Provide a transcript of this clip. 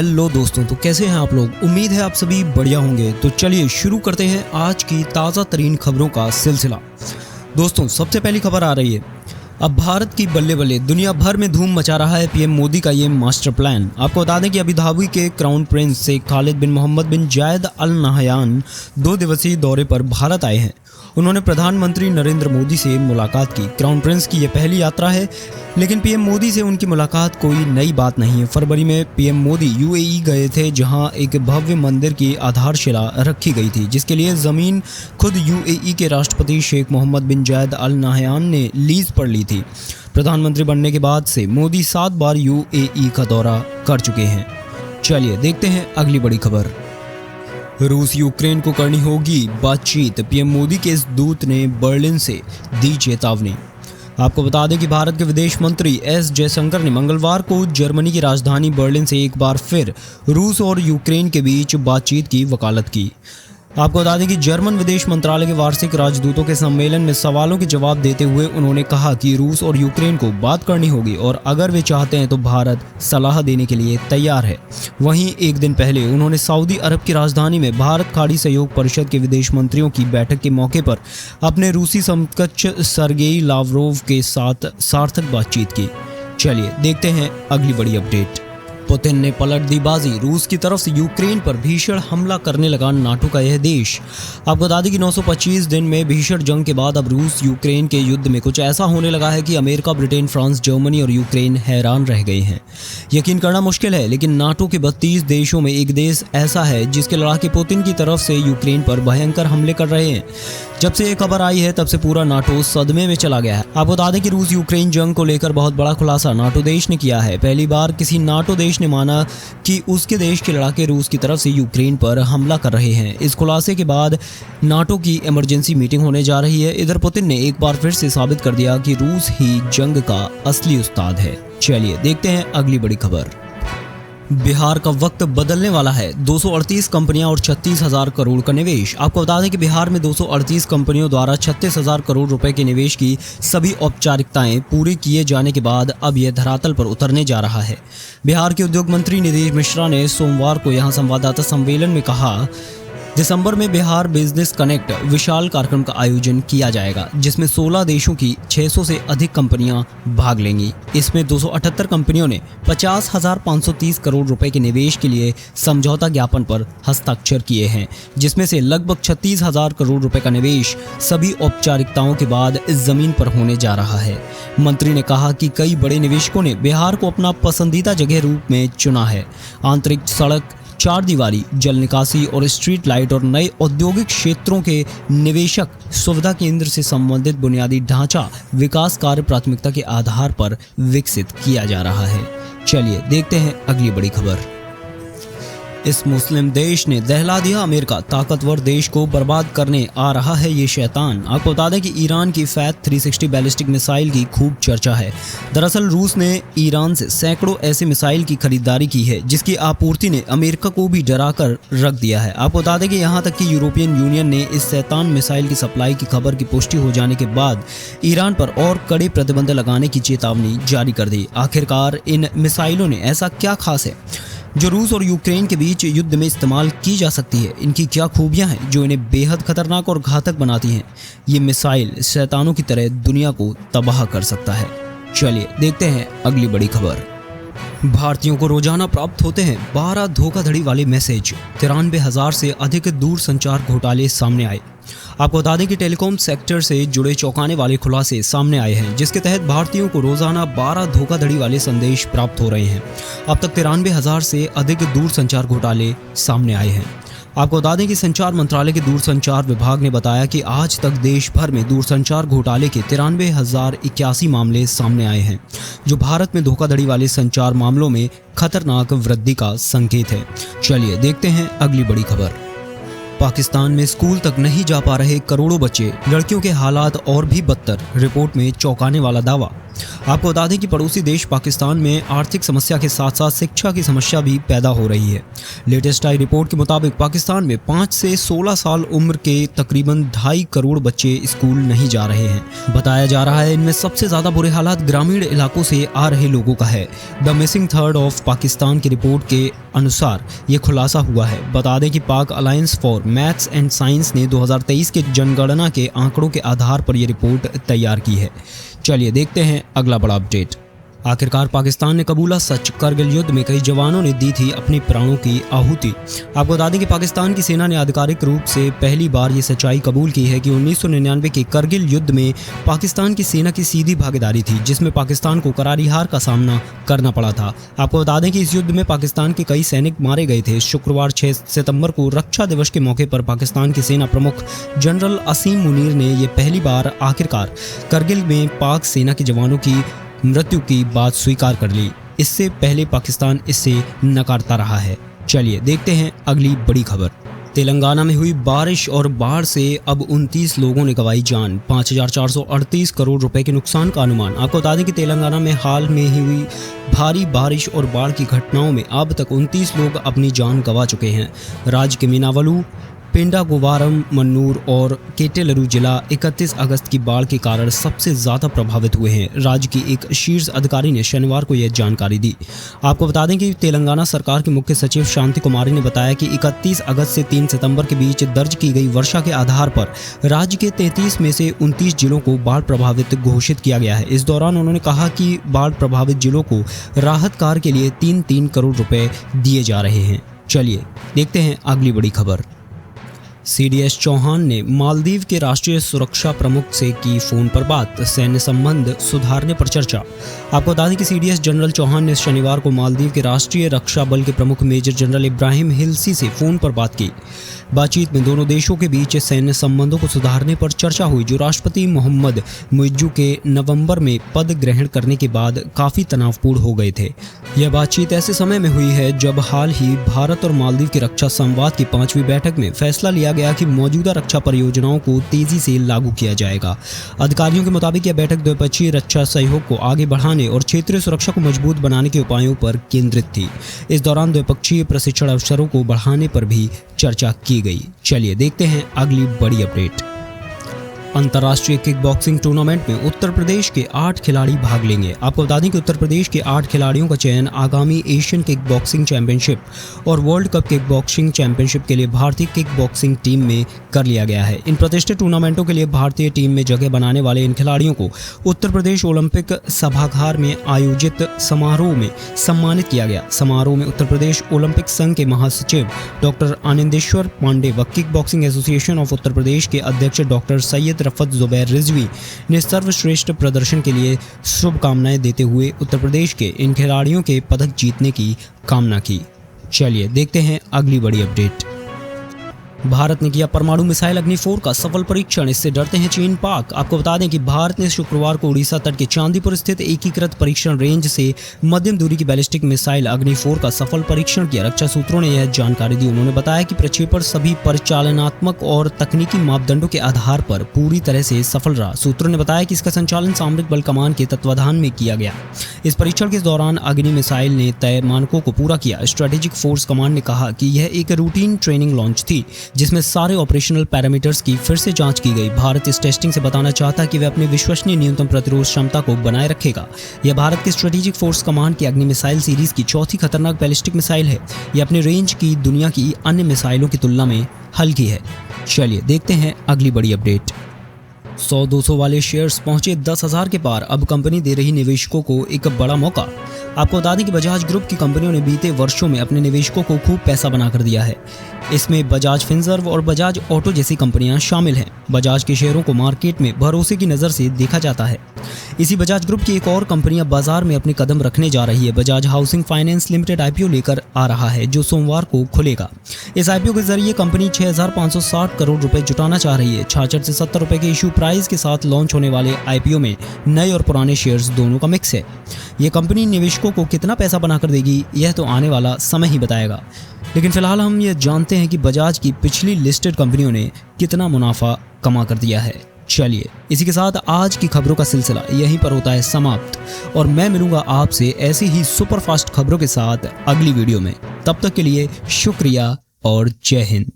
Hello दोस्तों, तो कैसे हैं आप लोग। उम्मीद है आप सभी बढ़िया होंगे। तो चलिए शुरू करते हैं आज की ताज़ा तरीन खबरों का सिलसिला। दोस्तों, सबसे पहली खबर आ रही है, अब भारत की बल्ले बल्ले दुनिया भर में धूम मचा रहा है पीएम मोदी का ये मास्टर प्लान। आपको बता दें कि अबू धाबी के क्राउन प्रिंस शेख खालिद बिन मोहम्मद बिन जायद अल नहयान 2 दिवसीय दौरे पर भारत आए हैं। उन्होंने प्रधानमंत्री नरेंद्र मोदी से मुलाकात की। क्राउन प्रिंस की यह पहली यात्रा है, लेकिन पीएम मोदी से उनकी मुलाकात कोई नई बात नहीं है। फरवरी में पीएम मोदी यूएई गए थे, जहां एक भव्य मंदिर की आधारशिला रखी गई थी, जिसके लिए ज़मीन खुद यूएई के राष्ट्रपति शेख मोहम्मद बिन जायद अल नहयान ने लीज पर ली थी। प्रधानमंत्री बनने के बाद से मोदी 7 बार यूएई का दौरा कर चुके हैं। चलिए देखते हैं अगली बड़ी खबर। रूस यूक्रेन को करनी होगी बातचीत, पीएम मोदी के इस दूत ने बर्लिन से दी चेतावनी। आपको बता दें कि भारत के विदेश मंत्री एस जयशंकर ने मंगलवार को जर्मनी की राजधानी बर्लिन से एक बार फिर रूस और यूक्रेन के बीच बातचीत की वकालत की। आपको बता दें कि जर्मन विदेश मंत्रालय के वार्षिक राजदूतों के सम्मेलन में सवालों के जवाब देते हुए उन्होंने कहा कि रूस और यूक्रेन को बात करनी होगी और अगर वे चाहते हैं तो भारत सलाह देने के लिए तैयार है। वहीं एक दिन पहले उन्होंने सऊदी अरब की राजधानी में भारत खाड़ी सहयोग परिषद के विदेश मंत्रियों की बैठक के मौके पर अपने रूसी समकक्ष सर्गेई लावरोव के साथ सार्थक बातचीत की। चलिए देखते हैं अगली बड़ी अपडेट। पुतिन ने पलट दी बाजी, रूस की तरफ से यूक्रेन पर भीषण हमला करने लगा नाटो का यह देश। आपको बता दें कि 925 दिन में भीषण जंग के बाद अब रूस यूक्रेन के युद्ध में कुछ ऐसा होने लगा है कि अमेरिका, ब्रिटेन, फ्रांस, जर्मनी और यूक्रेन हैरान रह गए हैं। यकीन करना मुश्किल है, लेकिन नाटो के 32 देशों में एक देश ऐसा है जिसके लड़ाके पुतिन की तरफ से यूक्रेन पर भयंकर हमले कर रहे हैं। जब से ये खबर आई है तब से पूरा नाटो सदमे में चला गया है। आपको बता दें कि रूस यूक्रेन जंग को लेकर बहुत बड़ा खुलासा नाटो देश ने किया है। पहली बार किसी नाटो देश ने माना कि उसके देश के लड़ाके रूस की तरफ से यूक्रेन पर हमला कर रहे हैं। इस खुलासे के बाद नाटो की इमरजेंसी मीटिंग होने जा रही है। इधर पुतिन ने एक बार फिर से साबित कर दिया कि रूस ही जंग का असली उस्ताद है। चलिए देखते हैं अगली बड़ी खबर। बिहार का वक्त बदलने वाला है, 238 कंपनियां और 36,000 करोड़ का निवेश। आपको बता दें कि बिहार में 238 कंपनियों द्वारा 36,000 करोड़ रुपए के निवेश की सभी औपचारिकताएं पूरी किए जाने के बाद अब यह धरातल पर उतरने जा रहा है। बिहार के उद्योग मंत्री नीतीश मिश्रा ने सोमवार को यहां संवाददाता सम्मेलन में कहा, दिसंबर में बिहार बिजनेस कनेक्ट विशाल कार्यक्रम का आयोजन किया जाएगा, जिसमें 16 देशों की 600 से अधिक कंपनियां भाग लेंगी। इसमें 278 कंपनियों ने 50,530 करोड़ रुपए के निवेश के लिए समझौता ज्ञापन पर हस्ताक्षर किए हैं, जिसमें से लगभग 36,000 करोड़ रुपए का निवेश सभी औपचारिकताओं के बाद जमीन पर होने जा रहा है। मंत्री ने कहा कि कई बड़े निवेशकों ने बिहार को अपना पसंदीदा जगह रूप में चुना है। आंतरिक सड़क, 4 दीवारी, जल निकासी और स्ट्रीट लाइट और नए औद्योगिक क्षेत्रों के निवेशक सुविधा केंद्र से संबंधित बुनियादी ढांचा विकास कार्य प्राथमिकता के आधार पर विकसित किया जा रहा है। चलिए देखते हैं अगली बड़ी खबर। इस मुस्लिम देश ने दहला दिया अमेरिका, ताकतवर देश को बर्बाद करने आ रहा है ये शैतान। आपको बता दें कि ईरान की फैथ 360 बैलिस्टिक मिसाइल की खूब चर्चा है। दरअसल रूस ने ईरान से सैकड़ों ऐसे मिसाइल की खरीदारी की है, जिसकी आपूर्ति ने अमेरिका को भी डरा कर रख दिया है। आपको बता दें कि यहाँ तक कि यूरोपियन यूनियन ने इस शैतान मिसाइल की सप्लाई की खबर की पुष्टि हो जाने के बाद ईरान पर और कड़े प्रतिबंध लगाने की चेतावनी जारी कर दी। आखिरकार इन मिसाइलों ने ऐसा क्या खास है जो रूस और यूक्रेन के बीच युद्ध में इस्तेमाल की जा सकती है? इनकी क्या खूबियां हैं जो इन्हें बेहद खतरनाक और घातक बनाती हैं? ये मिसाइल शैतानों की तरह दुनिया को तबाह कर सकता है। चलिए देखते हैं अगली बड़ी खबर। भारतीयों को रोजाना प्राप्त होते हैं 12 धोखाधड़ी वाले मैसेज, 93,000 से अधिक दूरसंचार घोटाले सामने आए। आपको बता दें कि टेलीकॉम सेक्टर से जुड़े चौंकाने वाले खुलासे सामने आए हैं, जिसके तहत भारतीयों को रोजाना 12 धोखाधड़ी वाले संदेश प्राप्त हो रहे हैं। अब तक 93,000 से अधिक दूरसंचार घोटाले सामने आए हैं। आपको बता दें कि संचार मंत्रालय के दूरसंचार विभाग ने बताया कि आज तक देश भर में दूरसंचार घोटाले के 93,081 मामले सामने आए हैं, जो भारत में धोखाधड़ी वाले संचार मामलों में खतरनाक वृद्धि का संकेत है। चलिए देखते हैं अगली बड़ी खबर। पाकिस्तान में स्कूल तक नहीं जा पा रहे करोड़ों बच्चे, लड़कियों के हालात और भी बदतर, रिपोर्ट में चौंकाने वाला दावा। आपको बता दें कि पड़ोसी देश पाकिस्तान में आर्थिक समस्या के साथ साथ शिक्षा की समस्या भी पैदा हो रही है। लेटेस्ट आई रिपोर्ट के मुताबिक पाकिस्तान में 5 से 16 साल उम्र के तकरीबन 2.5 करोड़ बच्चे स्कूल नहीं जा रहे हैं। बताया जा रहा है इनमें सबसे ज्यादा बुरे हालात ग्रामीण इलाकों से आ रहे लोगों का है। The missing third of Pakistan की रिपोर्ट के अनुसार ये खुलासा हुआ है। बता दें कि पाक alliance for maths and science ने 2023 के जनगणना के आंकड़ों के आधार पर यह रिपोर्ट तैयार की है। चलिए देखते हैं अगला बड़ा अपडेट। आखिरकार पाकिस्तान ने कबूला सच, करगिल युद्ध में कई जवानों ने दी थी अपनी प्राणों की आहुति। आपको बता दें कि पाकिस्तान की सेना ने आधिकारिक रूप से पहली बार ये सच्चाई कबूल की है कि 1999 के करगिल युद्ध में पाकिस्तान की सेना की सीधी भागीदारी थी, जिसमें पाकिस्तान को करारी हार का सामना करना पड़ा था। आपको बता दें कि इस युद्ध में पाकिस्तान के कई सैनिक मारे गए थे। शुक्रवार 6 सितंबर को रक्षा दिवस के मौके पर पाकिस्तान की सेना प्रमुख जनरल असीम मुनीर ने यह पहली बार आखिरकार करगिल में पाक सेना के जवानों की मृत्यु की बात स्वीकार कर ली। इससे पहले पाकिस्तान इसे नकारता रहा है। चलिए देखते हैं अगली बड़ी खबर। तेलंगाना में हुई बारिश और बाढ़ से अब 29 लोगों ने गंवाई जान। 5,438 करोड़ रुपए के नुकसान का अनुमान। आपको बता दें कि तेलंगाना में हाल में ही हुई भारी बारिश और बाढ़ की घटनाओं में अब तक 29 लोग अपनी जान गंवा चुके हैं। राज्य के मीनावलू, पेंडागोवारम, मन्नूर और केटेलरू जिला 31 अगस्त की बाढ़ के कारण सबसे ज़्यादा प्रभावित हुए हैं। राज्य की एक शीर्ष अधिकारी ने शनिवार को यह जानकारी दी। आपको बता दें कि तेलंगाना सरकार के मुख्य सचिव शांति कुमारी ने बताया कि 31 अगस्त से 3 सितंबर के बीच दर्ज की गई वर्षा के आधार पर राज्य के 33 में से 29 जिलों को बाढ़ प्रभावित घोषित किया गया है। इस दौरान उन्होंने कहा कि बाढ़ प्रभावित जिलों को राहत कार्य के लिए 3-3 करोड़ रुपए दिए जा रहे हैं। चलिए देखते हैं अगली बड़ी खबर। CDS चौहान ने मालदीव के राष्ट्रीय सुरक्षा प्रमुख से की फोन पर बात, सैन्य संबंध सुधारने पर चर्चा। आपको बता दें कि CDS जनरल चौहान ने शनिवार को मालदीव के राष्ट्रीय रक्षा बल के प्रमुख मेजर जनरल इब्राहिम हिल्सी से फोन पर बात की। बातचीत में दोनों देशों के बीच सैन्य संबंधों को सुधारने पर चर्चा हुई, जो राष्ट्रपति मोहम्मद मुइज्जू के नवंबर में पद ग्रहण करने के बाद काफी तनावपूर्ण हो गए थे। यह बातचीत ऐसे समय में हुई है जब हाल ही भारत और मालदीव की रक्षा संवाद की 5वीं बैठक में फैसला लिया गया कि मौजूदा रक्षा परियोजनाओं को तेजी से लागू किया जाएगा। अधिकारियों के मुताबिक यह बैठक द्विपक्षीय रक्षा सहयोग को आगे बढ़ाने और क्षेत्रीय सुरक्षा को मजबूत बनाने के उपायों पर केंद्रित थी। इस दौरान द्विपक्षीय प्रशिक्षण अवसरों को बढ़ाने पर भी चर्चा की गई। चलिए देखते हैं अगली बड़ी अपडेट। अंतर्राष्ट्रीय किक बॉक्सिंग टूर्नामेंट में उत्तर प्रदेश के 8 खिलाड़ी भाग लेंगे। आपको बता दें कि उत्तर प्रदेश के 8 खिलाड़ियों का चयन आगामी एशियन किक बॉक्सिंग चैंपियनशिप और world cup kick boxing championship के लिए भारतीय किक बॉक्सिंग टीम में कर लिया गया है। इन प्रतिष्ठित टूर्नामेंटों के लिए भारतीय टीम में जगह बनाने वाले इन खिलाड़ियों को उत्तर प्रदेश ओलंपिक सभागार में आयोजित समारोह में सम्मानित किया गया। समारोह में उत्तर प्रदेश ओलंपिक संघ के महासचिव डॉक्टर आनंदेश्वर पांडे व kick boxing association of Uttar Pradesh के अध्यक्ष डॉक्टर सैयद रफत जुबैर रिजवी ने सर्वश्रेष्ठ प्रदर्शन के लिए शुभकामनाएं देते हुए उत्तर प्रदेश के इन खिलाड़ियों के पदक जीतने की कामना की। चलिए देखते हैं अगली बड़ी अपडेट। भारत ने किया परमाणु मिसाइल अग्नि 4 का सफल परीक्षण, इससे डरते हैं चीन पाक। आपको बता दें कि भारत ने शुक्रवार को उड़ीसा तट के चांदीपुर स्थित एकीकृत परीक्षण रेंज से मध्यम दूरी की बैलिस्टिक मिसाइल अग्नि 4 का सफल परीक्षण किया। रक्षा सूत्रों ने यह जानकारी दी। उन्होंने बताया कि प्रक्षेपण सभी परिचालनात्मक और तकनीकी मापदंडों के आधार पर पूरी तरह से सफल रहा। सूत्रों ने बताया कि इसका संचालन सामरिक बल कमान के तत्वाधान में किया गया। इस परीक्षण के दौरान अग्नि मिसाइल ने तय मानकों को पूरा किया। स्ट्रेटेजिक फोर्स कमांड ने कहा कि यह एक रूटीन ट्रेनिंग लॉन्च थी, जिसमें सारे ऑपरेशनल पैरामीटर्स की फिर से जांच की गई। भारत इस टेस्टिंग से बताना चाहता है कि वह अपनी विश्वसनीय न्यूनतम प्रतिरोध क्षमता को बनाए रखेगा। यह भारत के स्ट्रेटेजिक फोर्स कमांड की अग्नि मिसाइल सीरीज की चौथी खतरनाक बैलिस्टिक मिसाइल है। यह अपने रेंज की दुनिया की अन्य मिसाइलों की तुलना में हल्की है। चलिए देखते हैं अगली बड़ी अपडेट। 100-200 वाले शेयर्स पहुंचे 10,000 के पार। अब कंपनी दे रही निवेशकों को एक बड़ा मौका। आपको बता दें कि बजाज ग्रुप की कंपनियों ने बीते वर्षों में अपने निवेशकों को खूब पैसा बनाकर दिया है। इसमें बजाज फिनसर्व और बजाज ऑटो जैसी कंपनियां शामिल हैं। बजाज के शेयरों को मार्केट में भरोसे की नज़र से देखा जाता है। इसी बजाज ग्रुप की एक और कंपनियां बाजार में अपने कदम रखने जा रही है। Bajaj housing finance limited IPO लेकर आ रहा है, जो सोमवार को खुलेगा। इस IPO के जरिए कंपनी 6,560 करोड़ रुपए जुटाना चाह रही है। 66 से 70 रुपए के इशू प्राइस के साथ लॉन्च होने वाले IPO में नए और पुराने शेयर्स दोनों का मिक्स है। ये कंपनी निवेशकों को कितना पैसा बनाकर देगी, यह तो आने वाला समय ही बताएगा। लेकिन फिलहाल हम ये जानते हैं कि बजाज की पिछली लिस्टेड कंपनियों ने कितना मुनाफा कमा कर दिया है। चलिए इसी के साथ आज की खबरों का सिलसिला यहीं पर होता है समाप्त और मैं मिलूंगा आपसे ऐसी ही सुपरफास्ट खबरों के साथ अगली वीडियो में। तब तक के लिए शुक्रिया और जय हिंद।